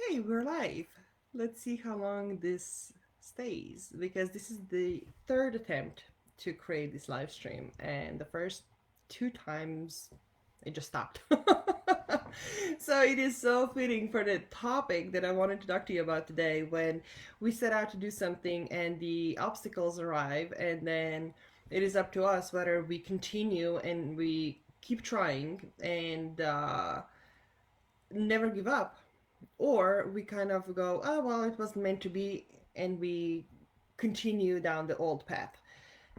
Okay, we're live. Let's see how long this stays because this is the third attempt to create this live stream, and the first two times it just stopped. So it is so fitting for the topic that I wanted to talk to you about today when we set out to do something and the obstacles arrive, and then it is up to us whether we continue and we keep trying and never give up, or we kind of go, oh, well, it wasn't meant to be, and we continue down the old path.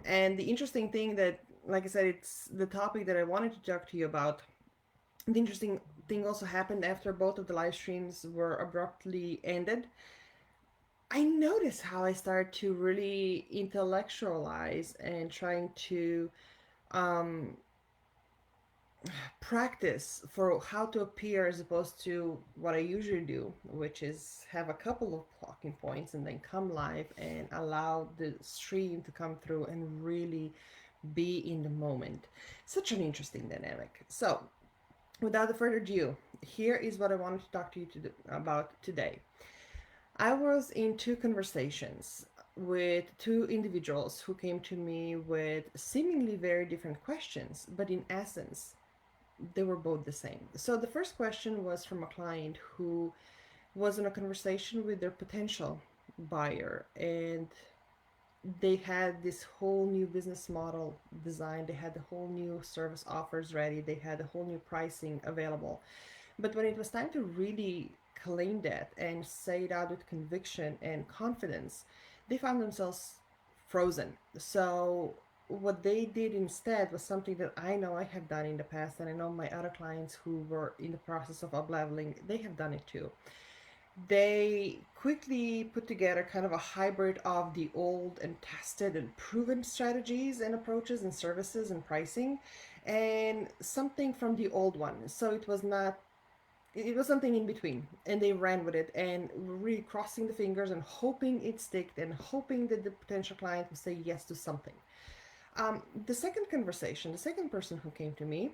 And the interesting thing that, like I said, it's the topic that I wanted to talk to you about. The interesting thing also happened after both of the live streams were abruptly ended. I noticed how I started to really intellectualize and trying to um, practice for how to appear as opposed to what I usually do, which is have a couple of talking points and then come live and allow the stream to come through and really be in the moment. Such an interesting dynamic. So, without further ado, here is what I wanted to talk to you about today. I was in two conversations with two individuals who came to me with seemingly very different questions, but in essence, they were both the same. So the first question was from a client who was in a conversation with their potential buyer, and they had this whole new business model designed, they had the whole new service offers ready, they had the whole new pricing available. But when it was time to really claim that and say it out with conviction and confidence, they found themselves frozen. So what they did instead was something that I know I have done in the past, and I know my other clients who were in the process of up leveling, they have done it too. They quickly put together kind of a hybrid of the old and tested and proven strategies and approaches and services and pricing, and something from the old one. So it was not, it was something in between, and they ran with it and really crossing the fingers and hoping it sticked and hoping that the potential client would say yes to something. The second conversation, the second person who came to me,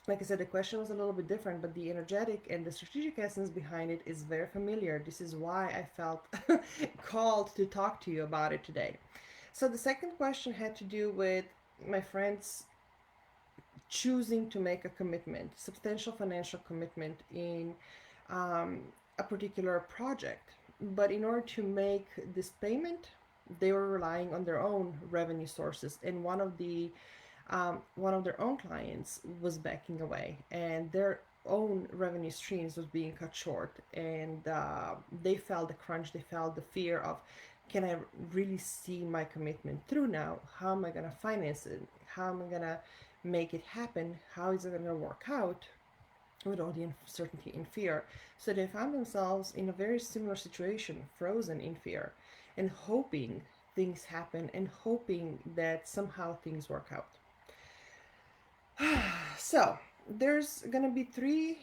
like I said, the question was a little bit different, but the energetic and the strategic essence behind it is very familiar. This is why I felt called to talk to you about it today. So the second question had to do with my friends choosing to make a commitment, substantial financial commitment in um, a particular project. But in order to make this payment, they were relying on their own revenue sources, and one of their own clients was backing away, and their own revenue streams was being cut short, and they felt the crunch, they felt the fear of, can I really see my commitment through now? How am I going to finance it? How am I going to make it happen? How is it going to work out with all the uncertainty and fear? So they found themselves in a very similar situation, frozen in fear and hoping things happen and hoping that somehow things work out. So there's gonna be three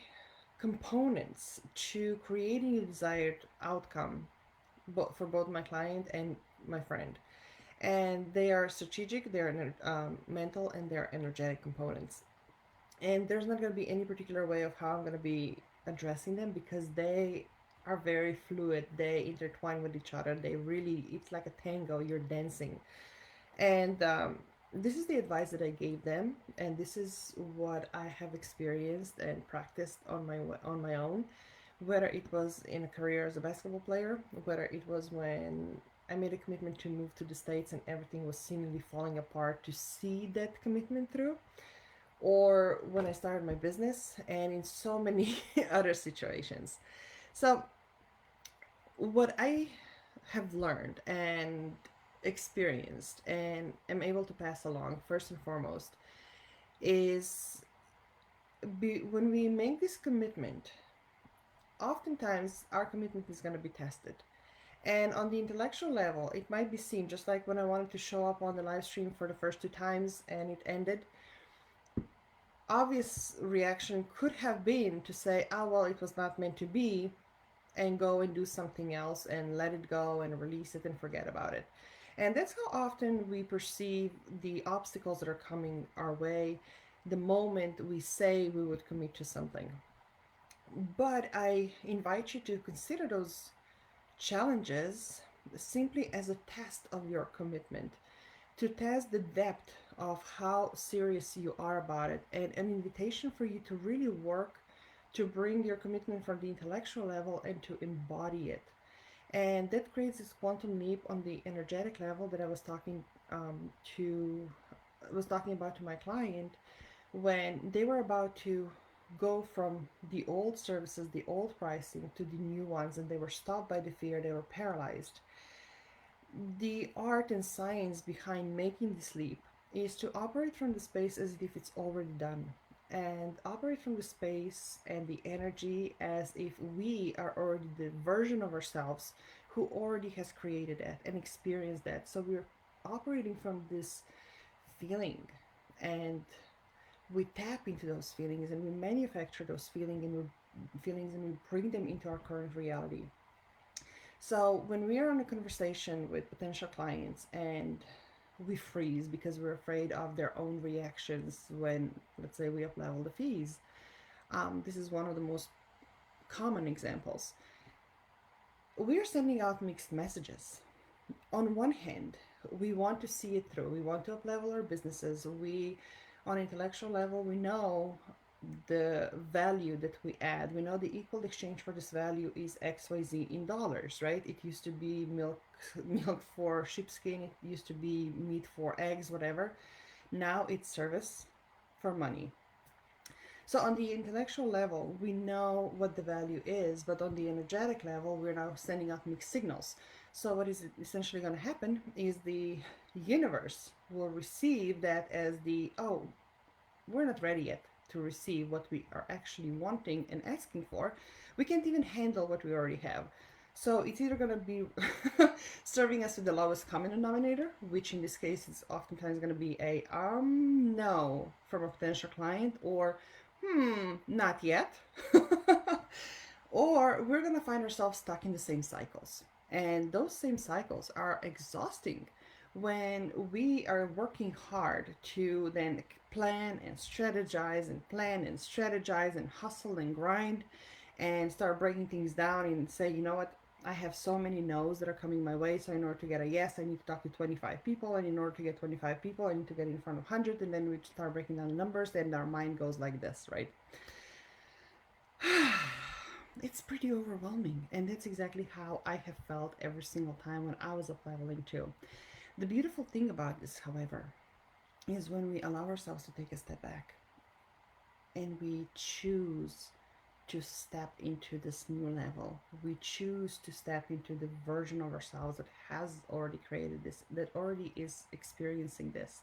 components to creating a desired outcome, for both my client and my friend, and they are strategic, they're mental, and they're energetic components. And there's not gonna be any particular way of how I'm gonna be addressing them because they are very fluid. They intertwine with each other. They really, it's like a tango. You're dancing, and this is the advice that I gave them, and this is what I have experienced and practiced on my own. Whether it was in a career as a basketball player, whether it was when I made a commitment to move to the States and everything was seemingly falling apart to see that commitment through, or when I started my business, and in so many other situations. So, what I have learned and experienced and am able to pass along first and foremost is, when we make this commitment, oftentimes our commitment is going to be tested. And on the intellectual level, it might be seen just like when I wanted to show up on the live stream for the first two times and it ended. Obvious reaction could have been to say, oh, well, it was not meant to be, and go and do something else and let it go and release it and forget about it. And that's how often we perceive the obstacles that are coming our way the moment we say we would commit to something. But I invite you to consider those challenges simply as a test of your commitment, to test the depth of how serious you are about it, and an invitation for you to really work to bring your commitment from the intellectual level and to embody it. And that creates this quantum leap on the energetic level that to I was talking about to my client when they were about to go from the old services, the old pricing to the new ones, and they were stopped by the fear, they were paralyzed. The art and science behind making this leap is to operate from the space as if it's already done, and operate from the space and the energy as if we are already the version of ourselves who already has created that and experienced that. So we're operating from this feeling, and we tap into those feelings and we manufacture those feelings and we bring them into our current reality. So when we are on a conversation with potential clients and we freeze because we're afraid of their own reactions when, let's say, we up level the fees, this is one of the most common examples. We are sending out mixed messages. On one hand, we want to see it through. We want to up level our businesses. We, on intellectual level, we know the value that we add. We know the equal exchange for this value is XYZ in dollars, right? It used to be milk, milk for sheepskin. It used to be meat for eggs, whatever. Now it's service for money. So on the intellectual level, we know what the value is, but on the energetic level, we're now sending out mixed signals. So what is essentially going to happen is the universe will receive that as the, oh, we're not ready yet to receive what we are actually wanting and asking for. We can't even handle what we already have. So it's either going to be serving us with the lowest common denominator, which in this case is oftentimes going to be a no from a potential client, or not yet. Or we're going to find ourselves stuck in the same cycles. And those same cycles are exhausting when we are working hard to then plan and strategize and plan and strategize and hustle and grind and start breaking things down and say, you know what, I have so many no's that are coming my way. So in order to get a yes, I need to talk to 25 people. And in order to get 25 people, I need to get in front of 100. And then we start breaking down the numbers. And our mind goes like this, right? It's pretty overwhelming. And that's exactly how I have felt every single time when I was up leveling too. The beautiful thing about this, however, is when we allow ourselves to take a step back and we choose to step into this new level. We choose to step into the version of ourselves that has already created this, that already is experiencing this.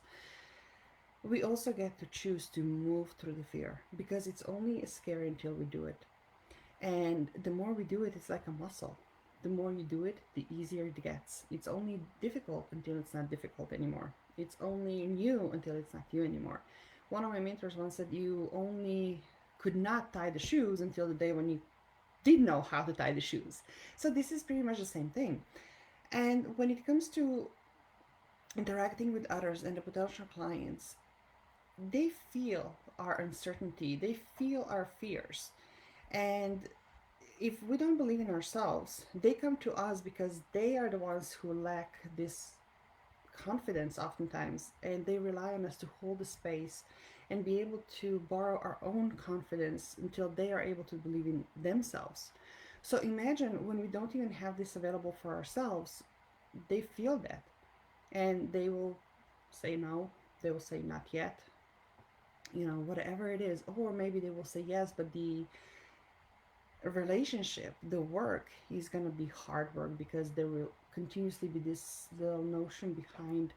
We also get to choose to move through the fear because it's only scary until we do it. And the more we do it, it's like a muscle. The more you do it, the easier it gets. It's only difficult until it's not difficult anymore. It's only new until it's not you anymore. One of my mentors once said, you only could not tie the shoes until the day when you did know how to tie the shoes. So this is pretty much the same thing. And when it comes to interacting with others and the potential clients, they feel our uncertainty, they feel our fears. And if we don't believe in ourselves, they come to us because they are the ones who lack this confidence oftentimes, and they rely on us to hold the space and be able to borrow our own confidence until they are able to believe in themselves. So imagine when we don't even have this available for ourselves, they feel that and they will say no, they will say not yet, whatever it is, or maybe they will say yes, but the relationship, the work is going to be hard work because there will continuously be this little notion behind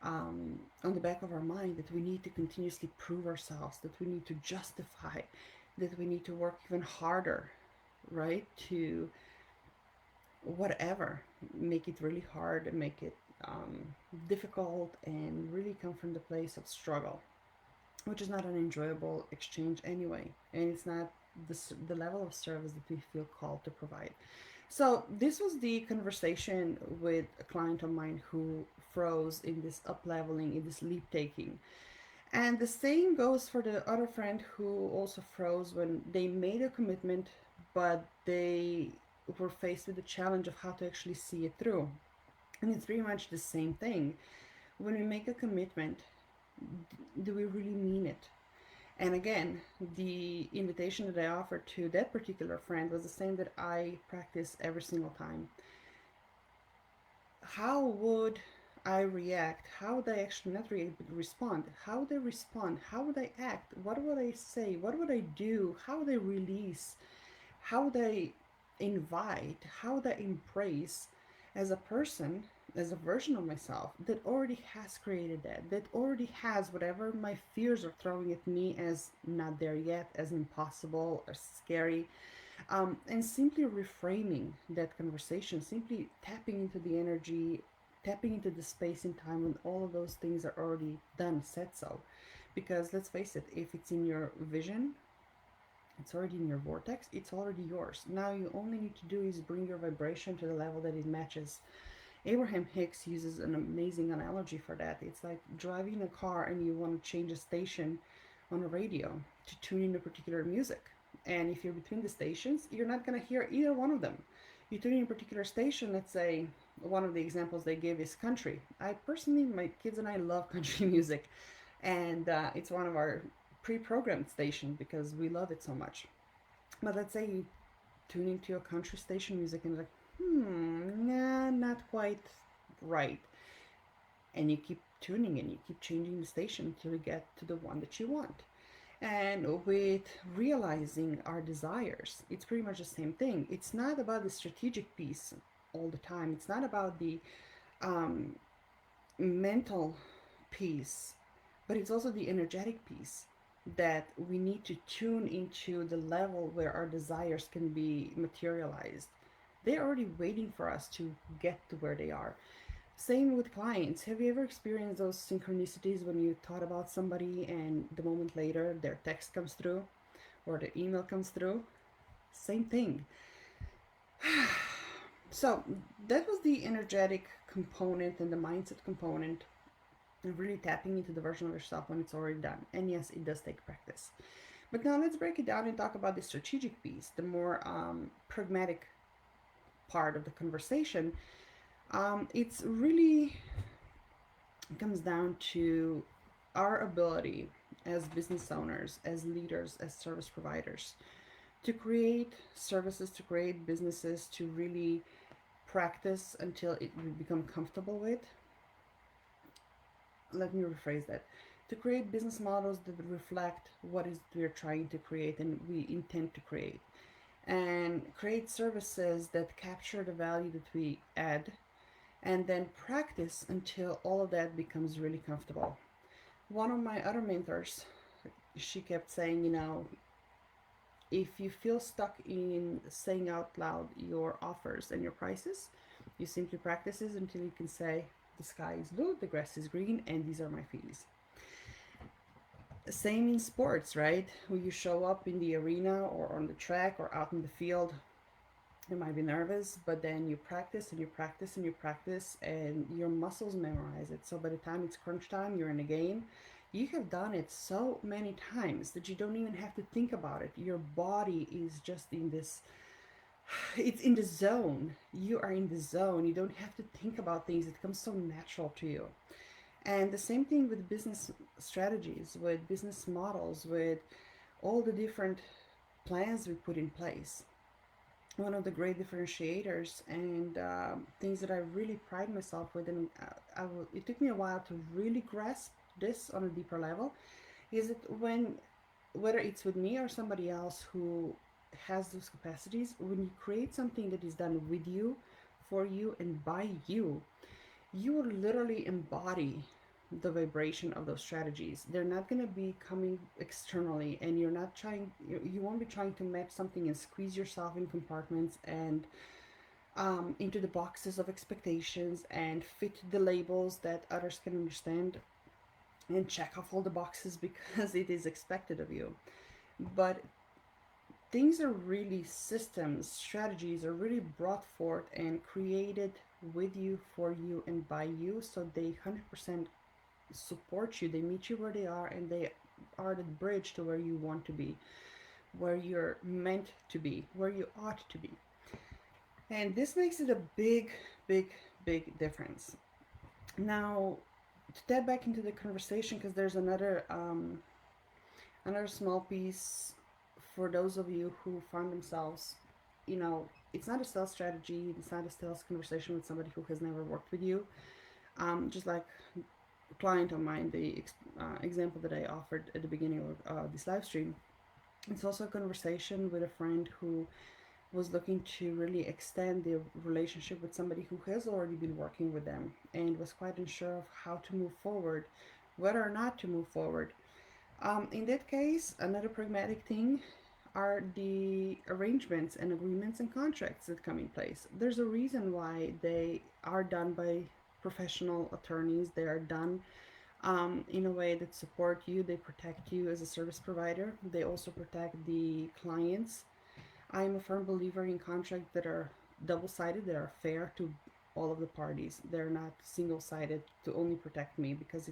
on the back of our mind that we need to continuously prove ourselves, that we need to justify, that we need to work even harder, right? To whatever, make it really hard and make it difficult and really come from the place of struggle, which is not an enjoyable exchange anyway. And it's not the level of service that we feel called to provide. So this was the conversation with a client of mine who froze in this up leveling, in this leap taking. And the same goes for the other friend who also froze when they made a commitment, but they were faced with the challenge of how to actually see it through. And it's pretty much the same thing. When we make a commitment, do we really mean it? And again, the invitation that I offered to that particular friend was the same that I practice every single time. How would I react? How would I actually not react but respond? How would I respond? How would I act? What would I say? What would I do? How would I release? How would I invite? How would I embrace as a person, as a version of myself that already has created that already has whatever my fears are throwing at me as not there yet, as impossible or scary, and simply reframing that conversation, simply tapping into the energy, tapping into the space and time when all of those things are already done, said so. Because let's face it, if it's in your vision, it's already in your vortex, it's already yours. Now you only need to do is bring your vibration to the level that it matches. Abraham Hicks uses an amazing analogy for that. It's like driving a car and you want to change a station on a radio to tune in a particular music. And if you're between the stations, you're not going to hear either one of them. You tune in a particular station, let's say one of the examples they gave is country. I personally, my kids and I love country music, and it's one of our pre-programmed stations because we love it so much. But let's say you tune into a country station music and like, nah, not quite right. And you keep tuning and you keep changing the station until you get to the one that you want. And with realizing our desires, it's pretty much the same thing. It's not about the strategic piece all the time, it's not about the um, mental piece, but it's also the energetic piece that we need to tune into the level where our desires can be materialized. They're already waiting for us to get to where they are. Same with clients. Have you ever experienced those synchronicities when you thought about somebody and the moment later their text comes through or their email comes through? Same thing. So that was the energetic component and the mindset component, and really tapping into the version of yourself when it's already done. And yes, it does take practice. But now let's break it down and talk about the strategic piece, the more pragmatic part of the conversation. It's really comes down to our ability as business owners, as leaders, as service providers to create services, to create businesses, to really practice until it we become comfortable with. Let me rephrase that. To create business models that reflect what is we're trying to create and we intend to create, and create services that capture the value that we add, and then practice until all of that becomes really comfortable. One of my other mentors, she kept saying, if you feel stuck in saying out loud your offers and your prices, you simply practice it until you can say, the sky is blue, the grass is green, and these are my fees. Same in sports, right? When you show up in the arena or on the track or out in the field, you might be nervous, but then you practice and you practice and you practice, and your muscles memorize it. So by the time it's crunch time, you're in a game. You have done it so many times that you don't even have to think about it. Your body is just in this, it's in the zone. You are in the zone. You don't have to think about things, it comes so natural to you. And the same thing with business strategies, with business models, with all the different plans we put in place. One of the great differentiators and things that I really pride myself with, and it took me a while to really grasp this on a deeper level, is that whether it's with me or somebody else who has those capacities, when you create something that is done with you, for you, and by you, you will literally embody the vibration of those strategies. They're not going to be coming externally, and you're not trying, you won't be trying to match something and squeeze yourself in compartments and into the boxes of expectations and fit the labels that others can understand and check off all the boxes because it is expected of you. But things are really, systems, strategies are really brought forth and created with you, for you, and by you, so they 100% support you, they meet you where they are, and they are the bridge to where you want to be, where you're meant to be, where you ought to be. And this makes it a big, big, big difference. Now, to step back into the conversation, because there's another small piece for those of you who find themselves, it's not a sales strategy, it's not a sales conversation with somebody who has never worked with you. Just like a client of mine, the example that I offered at the beginning of this live stream, it's also a conversation with a friend who was looking to really extend the relationship with somebody who has already been working with them and was quite unsure of how to move forward, whether or not to move forward. In that case, another pragmatic thing are the arrangements and agreements and contracts that come in place. There's a reason why they are done by professional attorneys. They are done in a way that support you. They protect you as a service provider. They also protect the clients. I'm a firm believer in contracts that are double-sided, that are fair to all of the parties. They're not single-sided to only protect me, because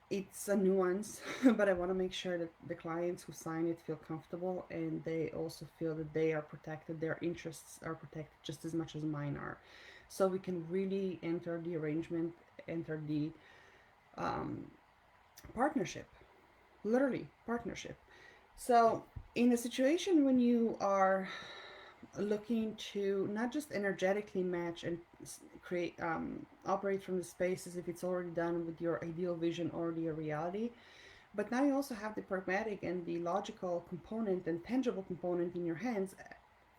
it's a nuance, but I want to make sure that the clients who sign it feel comfortable, and they also feel that they are protected, their interests are protected just as much as mine are. So we can really enter the arrangement, enter the um, partnership, literally partnership. So, in a situation when you are looking to not just energetically match and create, operate from the space as if it's already done with your ideal vision already a reality, but now you also have the pragmatic and the logical component and tangible component in your hands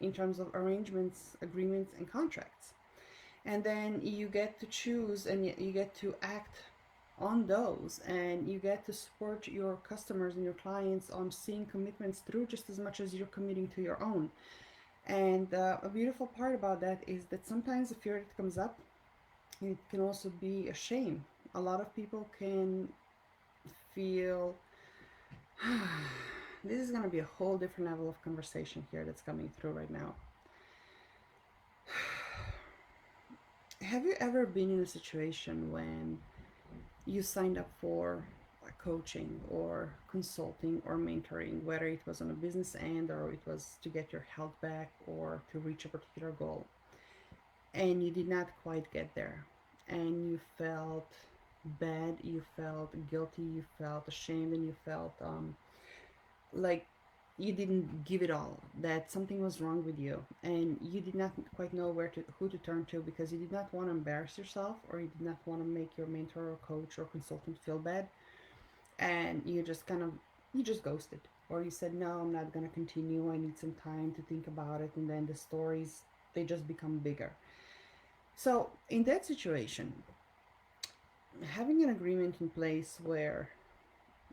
in terms of arrangements, agreements, and contracts. And then you get to choose and you get to act on those, and you get to support your customers and your clients on seeing commitments through just as much as you're committing to your own. And a beautiful part about that is that sometimes the fear that comes up, it can also be a shame. A lot of people can feel this is going to be a whole different level of conversation here that's coming through right now. Have you ever been in a situation when you signed up for coaching or consulting or mentoring, whether it was on a business end or it was to get your health back or to reach a particular goal, and you did not quite get there, and you felt bad, you felt guilty, you felt ashamed, and you felt like you didn't give it all, that something was wrong with you, and you did not quite know who to turn to, because you did not want to embarrass yourself, or you did not want to make your mentor or coach or consultant feel bad, and you just ghosted, or you said, no, I'm not going to continue, I need some time to think about it, and then the stories, they just become bigger. So in that situation, having an agreement in place where,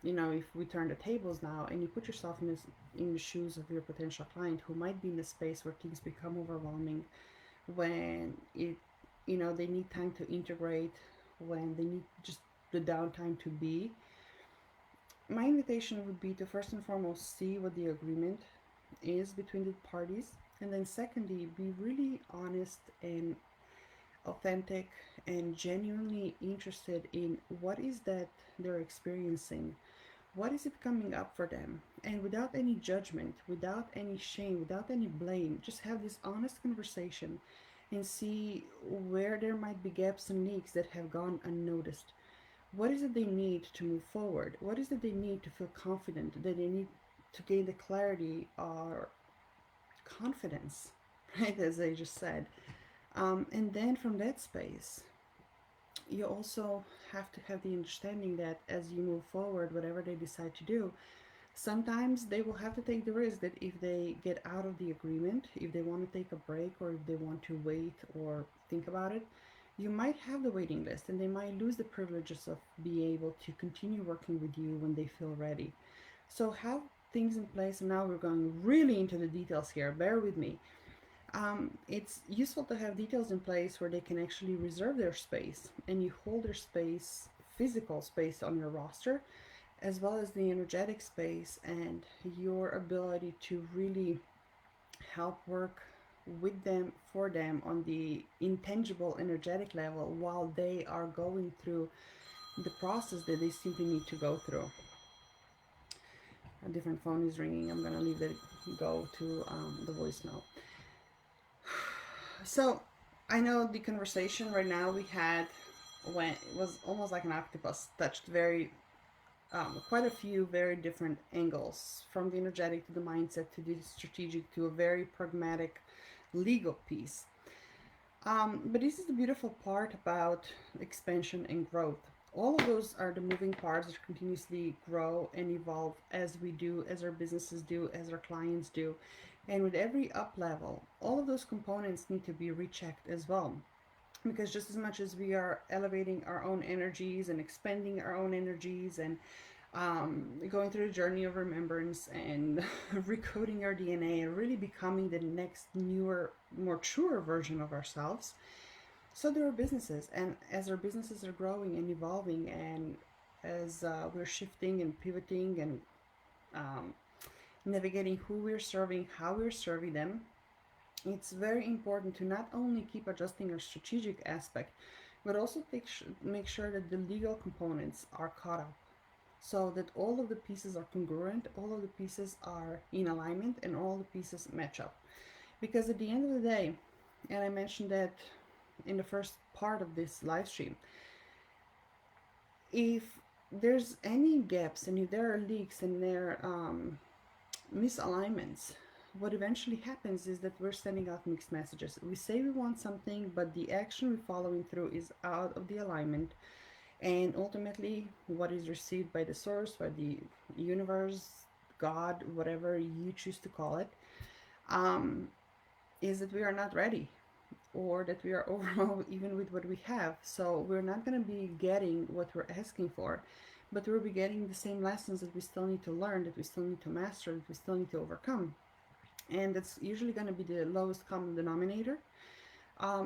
if we turn the tables now and you put yourself in the shoes of your potential client who might be in a space where things become overwhelming, when they need time to integrate, when they need just the downtime to be, my invitation would be to first and foremost see what the agreement is between the parties, and then secondly, be really honest and authentic and genuinely interested in what is that they're experiencing, what is it coming up for them, and without any judgment, without any shame, without any blame, just have this honest conversation and see where there might be gaps and leaks that have gone unnoticed. What is it they need to move forward? What is it they need to feel confident, that they need to gain the clarity or confidence, right, as I just said. And then from that space, you also have to have the understanding that as you move forward, whatever they decide to do, sometimes they will have to take the risk that if they get out of the agreement, if they want to take a break, or if they want to wait or think about it, you might have the waiting list, and they might lose the privileges of being able to continue working with you when they feel ready. So have things in place, and now we're going really into the details here. Bear with me. It's useful to have details in place where they can actually reserve their space, and you hold their space, physical space on your roster, as well as the energetic space and your ability to really help work with them, for them, on the intangible energetic level, while they are going through the process that they simply need to go through. A different phone is ringing. I'm gonna leave that go to the voicemail. So I know the conversation right now we had when it was almost like an octopus, touched very quite a few very different angles, from the energetic to the mindset to the strategic to a very pragmatic legal piece. But this is the beautiful part about expansion and growth. All of those are the moving parts that continuously grow and evolve as we do, as our businesses do, as our clients do. And with every up level, all of those components need to be rechecked as well. Because just as much as we are elevating our own energies and expanding our own energies and going through the journey of remembrance and recoding our DNA and really becoming the next newer, more truer version of ourselves, so there are businesses, and as our businesses are growing and evolving, and as we're shifting and pivoting and um, navigating who we're serving, how we're serving them, it's very important to not only keep adjusting our strategic aspect, but also make sure that the legal components are caught up, so that all of the pieces are congruent, all of the pieces are in alignment, and all the pieces match up. Because at the end of the day, and I mentioned that in the first part of this live stream, if there's any gaps and if there are leaks and there are misalignments, what eventually happens is that we're sending out mixed messages. We say we want something, but the action we're following through is out of the alignment. And ultimately, what is received by the source, by the universe, God, whatever you choose to call it, is that we are not ready, or that we are overwhelmed even with what we have. So we're not going to be getting what we're asking for, but we'll be getting the same lessons that we still need to learn, that we still need to master, that we still need to overcome. And that's usually going to be the lowest common denominator.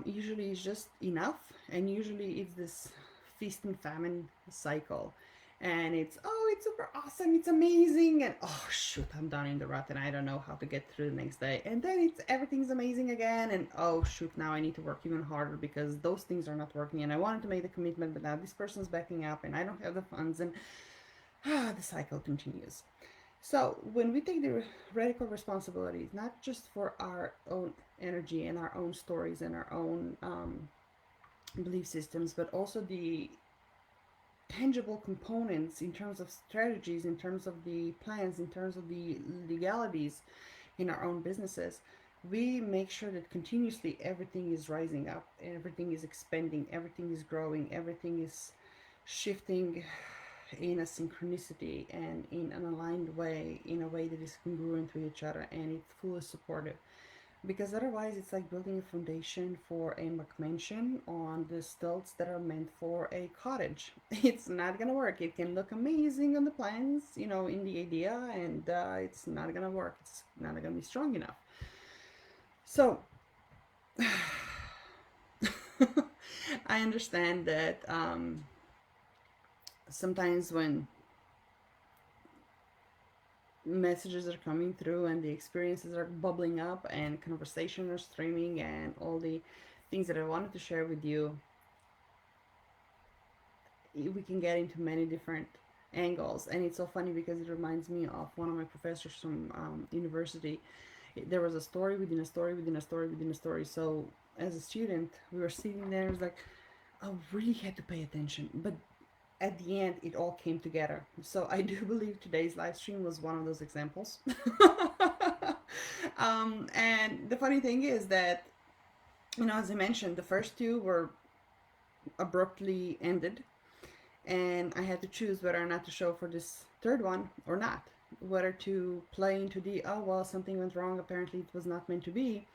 Usually it's just enough, and usually it's this feast and famine cycle, and it's super awesome, it's amazing, and oh shoot, I'm down in the rut and I don't know how to get through the next day, and then it's everything's amazing again, and oh shoot, now I need to work even harder because those things are not working, and I wanted to make the commitment, but now this person's backing up and I don't have the funds, and the cycle continues. So when we take the radical responsibilities, not just for our own energy and our own stories and our own belief systems, but also the tangible components in terms of strategies, in terms of the plans, in terms of the legalities in our own businesses, we make sure that continuously everything is rising up, everything is expanding, everything is growing, everything is shifting in a synchronicity and in an aligned way, in a way that is congruent with each other and it's fully supportive. Because otherwise it's like building a foundation for a McMansion on the stilts that are meant for a cottage. It's not gonna work. It can look amazing on the plans, in the idea, and it's not gonna work. It's not gonna be strong enough. So I understand that sometimes when messages are coming through and the experiences are bubbling up and conversations are streaming and all the things that I wanted to share with you, we can get into many different angles. And it's so funny because it reminds me of one of my professors from university. There was a story within a story within a story within a story. So as a student, we were sitting there, it was like I really had to pay attention, but at the end it all came together. So I do believe today's live stream was one of those examples. And the funny thing is that, as I mentioned, the first two were abruptly ended, and I had to choose whether or not to show for this third one or not, whether to play into the oh well, something went wrong, apparently it was not meant to be,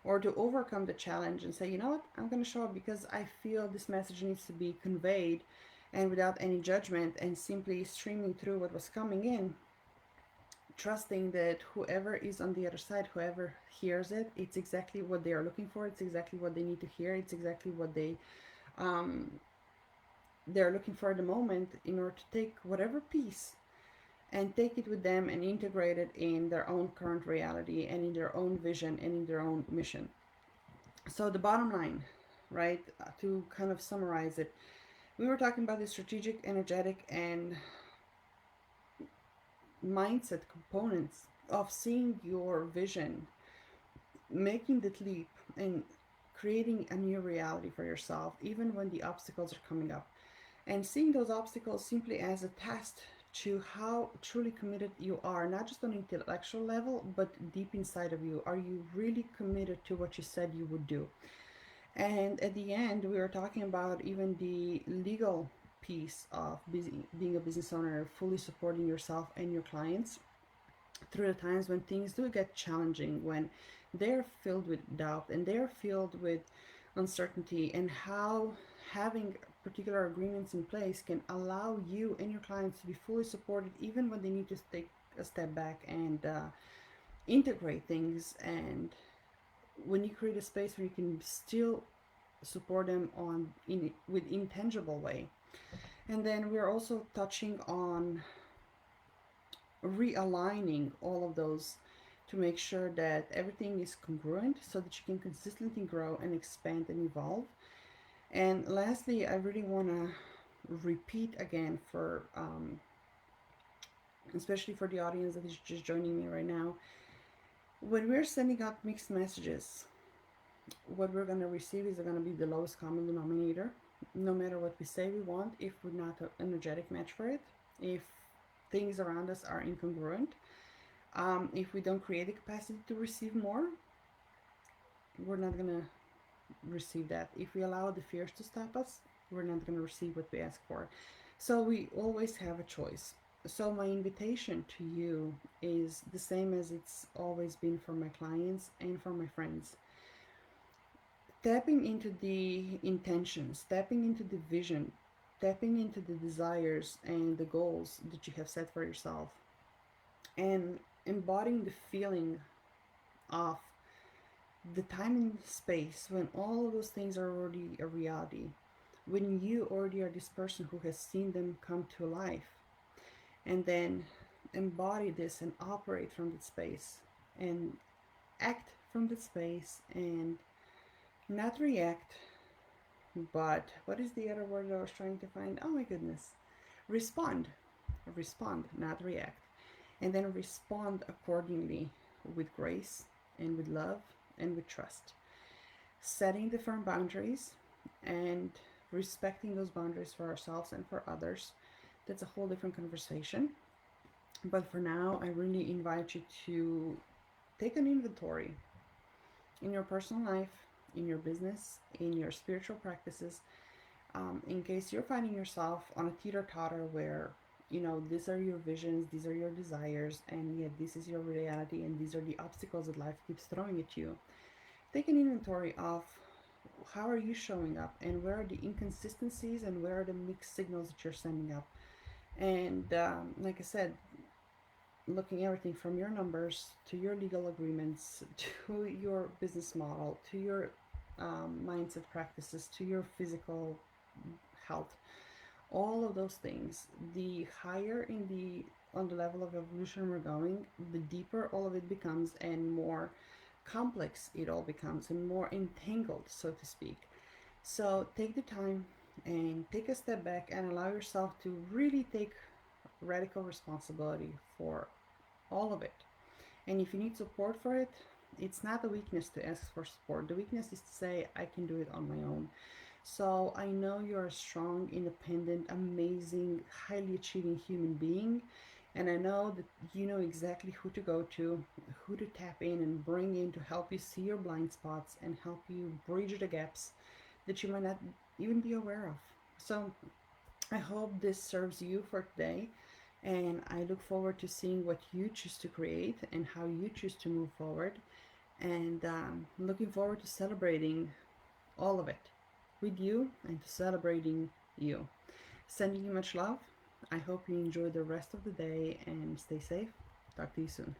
or to overcome the challenge and say, you know what, I'm going to show up because I feel this message needs to be conveyed, and without any judgment, and simply streaming through what was coming in, trusting that whoever is on the other side, whoever hears it, it's exactly what they are looking for, it's exactly what they need to hear, it's exactly what they're looking for at the moment, in order to take whatever piece and take it with them and integrate it in their own current reality and in their own vision and in their own mission. So the bottom line, right, to kind of summarize it, we were talking about the strategic, energetic, and mindset components of seeing your vision, making the leap, and creating a new reality for yourself, even when the obstacles are coming up. And seeing those obstacles simply as a test to how truly committed you are, not just on an intellectual level, but deep inside of you. Are you really committed to what you said you would do? And at the end, we were talking about even the legal piece of being a business owner, fully supporting yourself and your clients through the times when things do get challenging, when they're filled with doubt and they're filled with uncertainty, and how having particular agreements in place can allow you and your clients to be fully supported even when they need to take a step back and integrate things, and when you create a space where you can still support them on with intangible way. And then we're also touching on realigning all of those to make sure that everything is congruent so that you can consistently grow and expand and evolve. And lastly, I really want to repeat again for especially for the audience that is just joining me right now, when we're sending out mixed messages, what we're going to receive is going to be the lowest common denominator. No matter what we say we want, if we're not an energetic match for it, if things around us are incongruent, if we don't create the capacity to receive more, we're not going to receive that. If we allow the fears to stop us, we're not going to receive what we ask for. So we always have a choice. So my invitation to you is the same as it's always been for my clients and for my friends. Tapping into the intentions, tapping into the vision, tapping into the desires and the goals that you have set for yourself, and embodying the feeling of the time and space when all of those things are already a reality, when you already are this person who has seen them come to life, and then embody this and operate from that space and act from that space and not react, but what is the other word I was trying to find? Oh my goodness. Respond. Respond, not react. And then respond accordingly with grace and with love and with trust. Setting the firm boundaries and respecting those boundaries for ourselves and for others. That's a whole different conversation. But for now, I really invite you to take an inventory in your personal life, in your business, in your spiritual practices, in case you're finding yourself on a teeter-totter where, you know, these are your visions, these are your desires, and yet this is your reality, and these are the obstacles that life keeps throwing at you. Take an inventory of how are you showing up, and where are the inconsistencies, and where are the mixed signals that you're sending up. And like I said, looking everything from your numbers to your legal agreements to your business model to your mindset practices to your physical health, all of those things, the higher in the on the level of evolution we're going, the deeper all of it becomes and more complex it all becomes and more entangled, so to speak. So take the time and take a step back and allow yourself to really take radical responsibility for all of it. And if you need support for it, it's not a weakness to ask for support. The weakness is to say, I can do it on my own. So I know you're a strong, independent, amazing, highly achieving human being. And I know that you know exactly who to go to, who to tap in and bring in to help you see your blind spots and help you bridge the gaps that you might not even be aware of. So I hope this serves you for today. And I look forward to seeing what you choose to create and how you choose to move forward. And looking forward to celebrating all of it with you and to celebrating you. Sending you much love. I hope you enjoy the rest of the day and stay safe. Talk to you soon.